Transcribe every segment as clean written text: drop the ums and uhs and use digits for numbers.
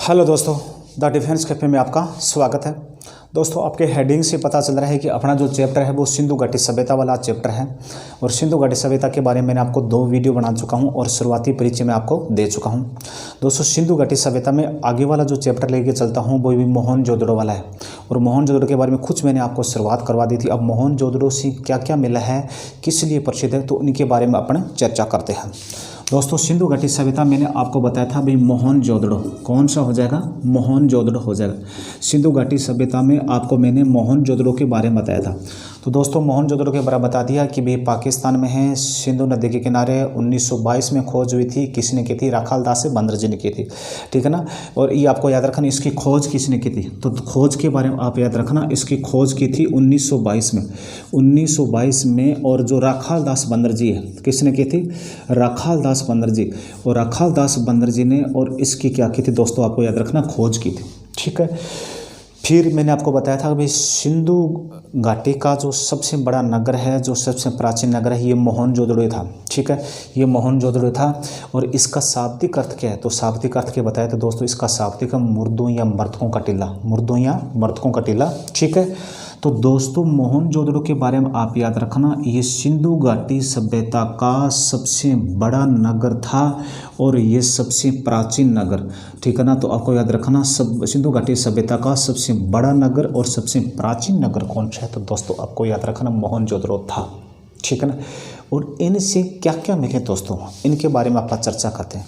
Hello दोस्तों, the defence cafe में आपका स्वागत है। दोस्तों, आपके हेडिंग से पता चल रहा है कि अपना जो चैप्टर है वो सिंधु घाटी सभ्यता वाला चैप्टर है और सिंधु घाटी सभ्यता के बारे में मैंने आपको 2 वीडियो बना चुका हूं और शुरुआती परिचय में आपको दे चुका हूं। दोस्तों, सिंधु घाटी सभ्यता में आगे वाला जो चैप्टर लेके चलता हूं वो भी मोहनजोदड़ो वाला है और मोहनजोदड़ो के बारे में कुछ मैंने आपको शुरुआत करवा दी थी। अब मोहनजोदड़ो से क्या क्या मिला है, किस लिए प्रसिद्ध है, तो उनके बारे में अपन चर्चा करते हैं। दोस्तों, सिंधु घाटी सभ्यता मैंने आपको बताया था भाई मोहनजोदड़ो कौन सा हो जाएगा, मोहनजोदड़ो हो जाएगा। सिंधु घाटी सभ्यता में आपको मैंने मोहनजोदड़ो के बारे में बताया था। तो दोस्तों, मोहनजोदड़ो के बारे में बता दिया कि भाई पाकिस्तान में है, सिंधु नदी के किनारे 1922 में खोज हुई थी। किसने की थी? राखालदास बंदरजी ने की थी, ठीक है ना। और ये आपको याद रखना, इसकी खोज किसने की थी, तो खोज के बारे में आप याद रखना। इसकी खोज की थी 1922 में, 1922 में। और जो राखालदास बंदरजी है, किसने की थी? राखालदास बंदरजी। और राखालदास बंदरजी ने और इसकी क्या की थी दोस्तों, आपको याद रखना, खोज की थी, ठीक है। फिर मैंने आपको बताया था कि भाई सिंधु घाटी का जो सबसे बड़ा नगर है, जो सबसे प्राचीन नगर है, ये मोहनजोदड़ो था, ठीक है। ये मोहनजोदड़ो था। और इसका शाब्दिक अर्थ क्या है, तो शाब्दिक अर्थ क्या बताया, तो दोस्तों इसका शाब्दिक है मुर्दों या मर्दकों का टीला, मुर्दों या मर्दकों का टीला, ठीक है। तो दोस्तों, मोहनजोदड़ो के बारे में आप याद रखना, ये सिंधु घाटी सभ्यता का सबसे बड़ा नगर था और ये सबसे प्राचीन नगर, ठीक है ना। तो आपको याद रखना, सब सिंधु घाटी सभ्यता का सबसे बड़ा नगर और सबसे प्राचीन नगर कौन सा है, तो दोस्तों आपको याद रखना मोहनजोदड़ो था, ठीक है ना। और इनसे क्या क्या मिले दोस्तों, इनके बारे में आप चर्चा करते हैं।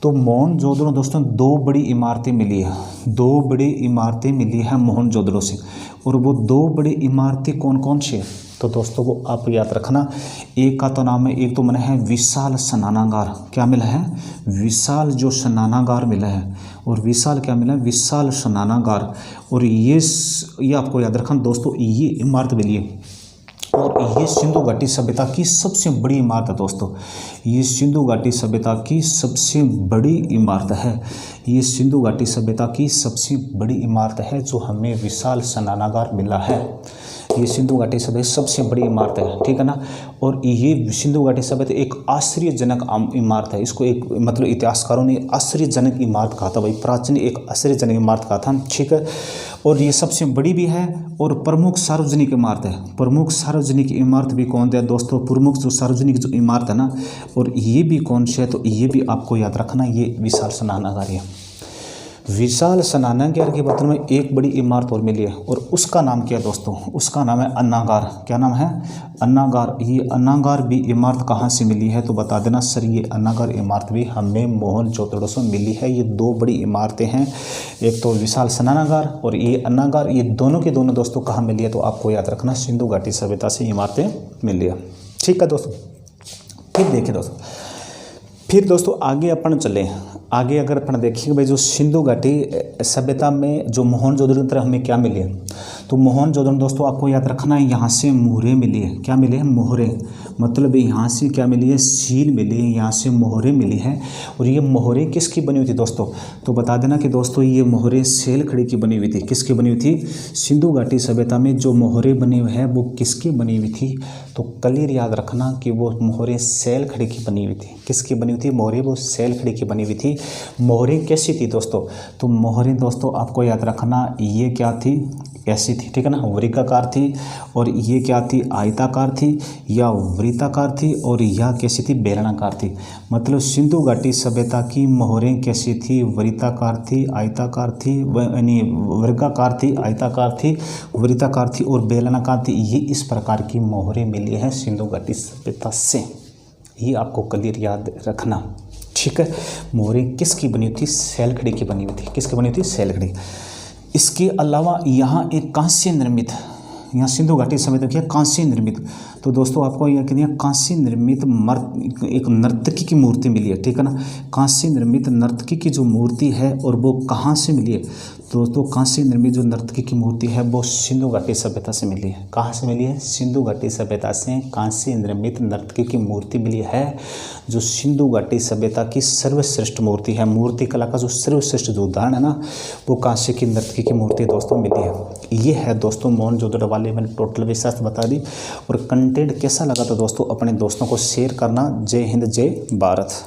तो मोहनजोदड़ो दोस्तों 2 बड़ी इमारतें मिली है, 2 बड़ी इमारतें मिली है मोहनजोदड़ो से। और वो 2 बड़ी इमारतें कौन कौन सी है, तो दोस्तों वो आप याद रखना। एक का तो नाम है, एक तो मन है विशाल स्नानागार। क्या मिला है? विशाल जो स्नानागार मिला है। और विशाल क्या मिला है? विशाल स्नानागार। और ये आपको याद रखना दोस्तों, ये इमारत मिली है। और ये सिंधु घाटी सभ्यता की सबसे बड़ी इमारत है दोस्तों, ये सिंधु घाटी सभ्यता की सबसे बड़ी इमारत है। ये सिंधु घाटी सभ्यता की सबसे बड़ी इमारत है जो हमें विशाल स्नानागार मिला है। ये सिंधु घाटी सभ्यता सबसे बड़ी इमारत है, ठीक है ना। और ये सिंधु घाटी सभ्यता एक आश्चर्यजनक इमारत है। इसको एक मतलब इतिहासकारों ने आश्चर्यजनक इमारत कहा था भाई, प्राचीन एक आश्चर्यजनक इमारत कहा था, ठीक है। और ये सबसे बड़ी भी है और प्रमुख सार्वजनिक इमारत है। प्रमुख सार्वजनिक इमारत भी कौन है दोस्तों? प्रमुख जो सार्वजनिक जो इमारत है ना, और ये भी कौन से है, तो ये भी आपको याद रखना, ये विशाल स्नानागार है। विशाल स्नानागार के बदले में एक बड़ी इमारत और मिली है और उसका नाम क्या है दोस्तों? उसका नाम है अन्नागार। क्या नाम है? अन्नागार। ये अन्नागार भी इमारत कहाँ से मिली है, तो बता देना सर, ये अन्नागार इमारत भी हमें मोहनजोदड़ो से मिली है। ये 2 बड़ी इमारतें हैं, एक तो विशाल स्नानागार और ये अन्नागार। ये दोनों के दोनों दोस्तों कहाँ मिली है, तो आपको याद रखना सिंधु घाटी सभ्यता से इमारतें मिली है, ठीक है दोस्तों। फिर देखिए दोस्तों, फिर दोस्तों आगे अपन चले। आगे अगर अपन देखिए भाई, जो सिंधु घाटी सभ्यता में जो मोहनजोदड़ो की तरह हमें क्या मिले, तो मोहनजोदड़ो दोस्तों आपको याद रखना है, यहाँ से मोहरे मिली है। क्या मिले हैं? मोहरे। मतलब यहाँ से क्या मिली है? सील मिली है, यहाँ से मोहरे मिली है। और ये मोहरे किसकी बनी हुई थी दोस्तों, तो बता देना कि दोस्तों ये मोहरे सैलखड़ी की बनी हुई थी। किसकी बनी हुई थी? सिंधु घाटी सभ्यता में जो मोहरे बनी हुई है वो किसकी बनी हुई थी, तो क्लियर याद रखना कि वो मोहरे सैलखड़ी की बनी हुई थी। किसकी बनी हुई थी? मोहरे वो सैलखड़ी की बनी हुई थी। मोहरे कैसी थी दोस्तों, तो मोहरे दोस्तों आपको याद रखना, ये क्या थी? ऐसी थी, ठीक है ना, वृत्ताकार थी। और ये क्या थी? आयताकार थी या वृत्ताकार थी। और यह कैसी थी? बेलनाकार थी। मतलब सिंधु घाटी सभ्यता की मोहरें कैसी थी? वृत्ताकार थी, आयताकार थी, यानी वर्गाकार थी, आयताकार थी, वृत्ताकार थी और बेलनाकार थी। ये इस प्रकार की मोहरें मिली हैं सिंधु घाटी सभ्यता से, ये आपको क्लियर याद रखना, ठीक है। मोहरें किसकी बनी हुई थी? सैलखड़ी की बनी हुई थी। किसकी बनी हुई थी? सैलखड़ी। इसके अलावा यहाँ एक कांस्य निर्मित, यहाँ सिंधु घाटी सभ्यता की कांस्य निर्मित, तो दोस्तों आपको यह कहते हैं कांस्य निर्मित एक नर्तकी की मूर्ति मिली है, ठीक है ना। कांस्य निर्मित नर्तकी की जो मूर्ति है और वो कहाँ से मिली है दोस्तों? कांस्य निर्मित जो नर्तकी की मूर्ति है वो सिंधु घाटी सभ्यता से मिली है। कहाँ से मिली है? सिंधु घाटी सभ्यता से कांस्य निर्मित नर्तकी की मूर्ति मिली है, जो सिंधु घाटी सभ्यता की सर्वश्रेष्ठ मूर्ति है। मूर्ति कला का जो सर्वश्रेष्ठ जो उदाहरण है ना, वो कांस्य की नर्तकी की मूर्ति दोस्तों मिली है। ये है दोस्तों मोहनजोदड़ो वाले, मैंने टोटल विशेष बता दी। और कंटेंट कैसा लगा तो दोस्तों अपने दोस्तों को शेयर करना। जय हिंद, जय भारत।